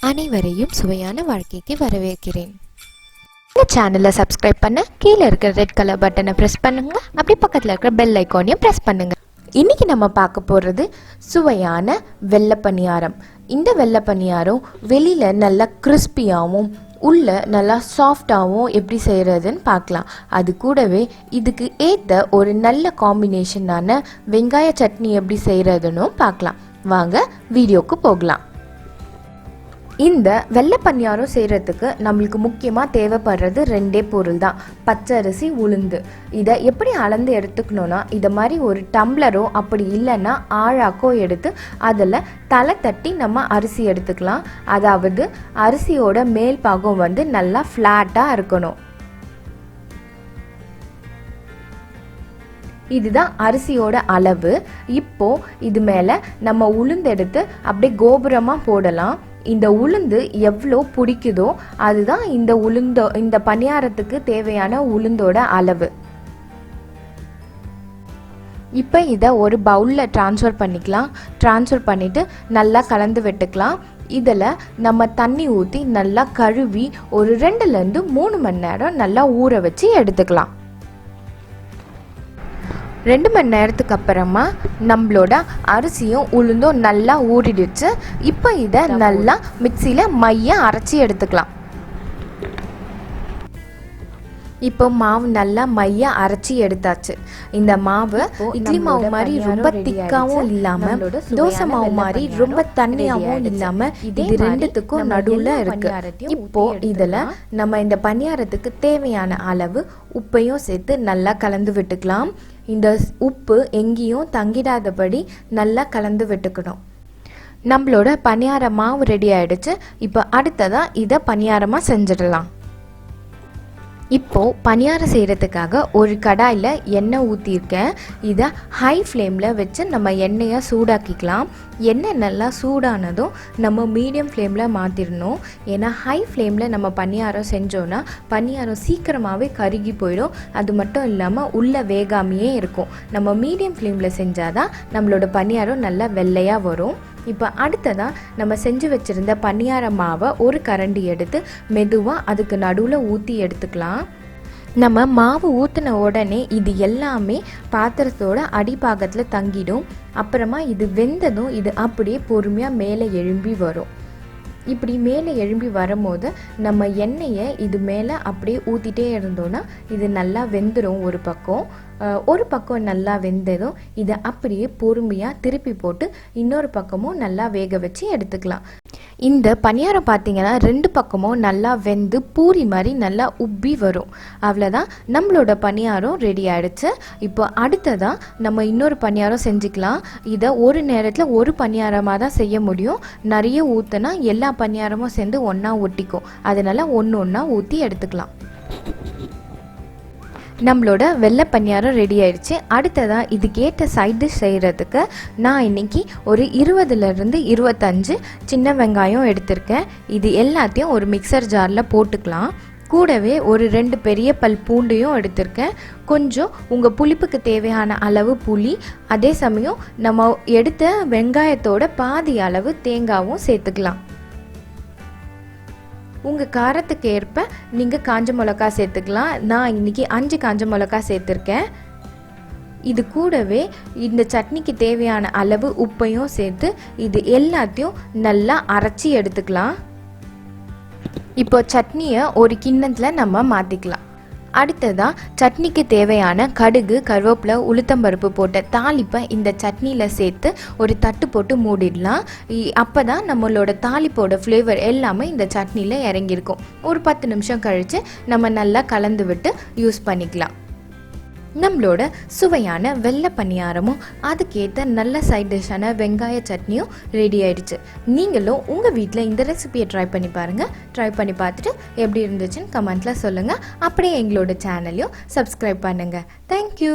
அனைவரையும் சுவையான வாழ்க்கைக்கு வரவேற்கிறேன். இந்த சேனலை சப்ஸ்கிரைப் பண்ண கீழே இருக்கிற ரெட் கலர் பட்டனை ப்ரெஸ் பண்ணுங்க. அப்படி பக்கத்தில் இருக்கிற பெல் ஐக்கானையும் ப்ரெஸ் பண்ணுங்க. இன்னைக்கு நம்ம பார்க்க போகிறது சுவையான வெள்ளை பணியாரம். இந்த வெள்ளை பணியாரம் வெளியில் நல்லா கிறிஸ்பியாகவும் உள்ள நல்லா சாஃப்டாகவும் எப்படி செய்கிறதுன்னு பார்க்கலாம். அது கூடவே இதுக்கு ஏற்ற ஒரு நல்ல காம்பினேஷனான வெங்காய சட்னி எப்படி செய்கிறதுன்னு பார்க்கலாம். வாங்க வீடியோக்கு போகலாம். இந்த வெள்ளை பணியாரம் செய்கிறதுக்கு நம்மளுக்கு முக்கியமாக தேவைப்படுறது ரெண்டே பொருள் தான், பச்சரிசி, உளுந்து. இதை எப்படி அளந்து எடுத்துக்கணுன்னா, இதை மாதிரி ஒரு டம்ளரோ அப்படி இல்லைன்னா ஆழாக்கோ எடுத்து அதில் தலை தட்டி நம்ம அரிசி எடுத்துக்கலாம். அதாவது அரிசியோட மேல் பாகம் வந்து நல்லா ஃப்ளாட்டாக இருக்கணும். இதுதான் அரிசியோட அளவு. இப்போ இது மேலே நம்ம உளுந்து எடுத்து அப்படியே கோபுரமாக போடலாம். இந்த உளுந்து எவ்வளோ பிடிக்குதோ அதுதான் இந்த பணியாரத்துக்கு தேவையான உளுந்தோட அளவு. இப்போ இதை ஒரு பவுலில் ட்ரான்ஸ்ஃபர் பண்ணிக்கலாம். ட்ரான்ஸ்ஃபர் பண்ணிவிட்டு நல்லா கலந்து விட்டுக்கலாம். இதில் நம்ம தண்ணி ஊற்றி நல்லா கழுவி ஒரு 2லேருந்து 3 மணி நேரம் நல்லா ஊற வச்சு எடுத்துக்கலாம். 2 மணி நேரத்துக்கு அப்புறமா நம்மளோட அரிசியும் உளுந்தும் நல்லா ஊறிடுச்சு. இப்போ இதை நல்லா மிக்சியில் மைய அரைச்சி எடுத்துக்கலாம். இப்போ மாவு நல்லா மைய அரைச்சி எடுத்தாச்சு. இந்த மாவு இட்லி மாவு மாதிரி ரொம்ப திக்காவும் இல்லாம தோசை மாவு மாதிரி ரொம்ப தண்ணியாவும் இல்லாம இது ரெண்டுத்துக்கும் நடுவுல இருக்கு. இப்போ இதுல நம்ம இந்த பணியாரத்துக்கு தேவையான அளவு உப்பையும் சேர்த்து நல்லா கலந்து விட்டுக்கலாம். இந்த உப்பு எங்கேயும் தங்கிடாதபடி நல்லா கலந்து விட்டுக்கணும். நம்மளோட பணியார மாவு ரெடி ஆயிடுச்சு. இப்போ அடுத்ததா இதை பணியாரமா செஞ்சிடலாம். இப்போது பணியாரம் செய்கிறதுக்காக ஒரு கடாயில் எண்ணெய் ஊற்றிருக்கேன். இதை ஹை ஃப்ளேமில் வச்சு நம்ம எண்ணெயை சூடாக்கிக்கலாம். எண்ணெய் நல்லா சூடானதும் நம்ம மீடியம் ஃப்ளேமில் மாற்றிடணும். ஏன்னா ஹை ஃப்ளேமில் நம்ம பணியாரம் செஞ்சோன்னா பணியாரம் சீக்கிரமாகவே கருகி போயிடும். அது மட்டும் இல்லாமல் உள்ளே வேகாமையே இருக்கும். நம்ம மீடியம் ஃப்ளேமில் செஞ்சால் தான் நம்மளோட பணியாரம் நல்லா வெள்ளையாக வரும். இப்போ அடுத்ததாக நம்ம செஞ்சு வச்சுருந்த பணியார மாவை ஒரு கரண்டி எடுத்து மெதுவாக அதுக்கு நடுவில் ஊற்றி எடுத்துக்கலாம். நம்ம மாவு ஊற்றின உடனே இது எல்லாமே பாத்திரத்தோட அடிப்பாகத்தில் தங்கிடும். அப்புறமா இது வெந்ததும் இது அப்படியே பொறுமையாக மேலே எழும்பி வரும். இப்படி மேலே எழும்பி வரும்போது நம்ம எண்ணெயை இது மேலே அப்படியே ஊற்றிட்டே இருந்தோன்னா இது நல்லா வெந்துடும். ஒரு பக்கம் நல்லா வெந்ததும் இதை அப்படியே பொறுமையாக திருப்பி போட்டு இன்னொரு பக்கமும் நல்லா வேக வச்சு எடுத்துக்கலாம். இந்த பணியாரம் பார்த்தீங்கன்னா 2 பக்கமும் நல்லா வெந்து பூரி மாதிரி நல்லா உப்பி வரும். அவ்வளோதான், நம்மளோட பணியாரம் ரெடி ஆகிடுச்சு. இப்போ அடுத்ததான் நம்ம இன்னொரு பணியாரம் செஞ்சுக்கலாம். இதை ஒரு நேரத்தில் ஒரு பணியாரமாக தான் செய்ய முடியும். நிறைய ஊற்றினா எல்லா பணியாரமும் சேர்ந்து ஒன்றா ஒட்டிக்கும். அதனால் ஒன்று ஊற்றி எடுத்துக்கலாம். நம்மளோட வெள்ளை பணியாரம் ரெடி ஆயிடுச்சு. அடுத்ததாக இதுக்கேற்ற சைட் டிஷ் செய்கிறதுக்கு நான் இன்றைக்கி ஒரு 20லேருந்து 25 சின்ன வெங்காயம் எடுத்திருக்கேன். இது எல்லாத்தையும் ஒரு மிக்சர் ஜாரில் போட்டுக்கலாம். கூடவே ஒரு 2 பெரிய பல் பூண்டையும் எடுத்திருக்கேன். கொஞ்சம் உங்கள் புளிப்புக்கு தேவையான அளவு புளி, அதே சமயம் நம்ம எடுத்த வெங்காயத்தோட பாதி அளவு தேங்காயும் சேர்த்துக்கலாம். உங்கள் காரத்துக்கு ஏற்ப நீங்கள் காஞ்ச மிளகா சேர்த்துக்கலாம். நான் இன்றைக்கி 5 காஞ்ச மிளகா சேர்த்துருக்கேன். இது கூடவே இந்த சட்னிக்கு தேவையான அளவு உப்பையும் சேர்த்து இது எல்லாத்தையும் நல்லா அரைச்சி எடுத்துக்கலாம். இப்போ சட்னியை ஒரு கிண்ணத்தில் நம்ம மாற்றிக்கலாம். அடுத்ததாக சட்னிக்கு தேவையான கடுகு, கருவேப்பிலை, உளுத்தம்பருப்பு போட்ட தாளிப்பை இந்த சட்னியில் சேர்த்து ஒரு தட்டு போட்டு மூடிடலாம். அப்போ தான் நம்மளோட தாளிப்போட ஃப்ளேவர் எல்லாமே இந்த சட்னியில் இறங்கியிருக்கும். ஒரு 10 நிமிஷம் கழித்து நம்ம நல்லா கலந்து விட்டு யூஸ் பண்ணிக்கலாம். நம்மளோட சுவையான வெள்ளை பணியாரமும் அதுக்கேற்ற நல்ல சைட் டிஷ்ஷான வெங்காய சட்னியும் ரெடி ஆயிடுச்சு. நீங்களும் உங்கள் வீட்டில் இந்த ரெசிபியை ட்ரை பண்ணி பாருங்கள். ட்ரை பண்ணி பார்த்துட்டு எப்படி இருந்துச்சுன்னு கமெண்ட்டில் சொல்லுங்கள். அப்படியே எங்களோட சேனலையும் சப்ஸ்கிரைப் பண்ணுங்கள். தேங்க்யூ.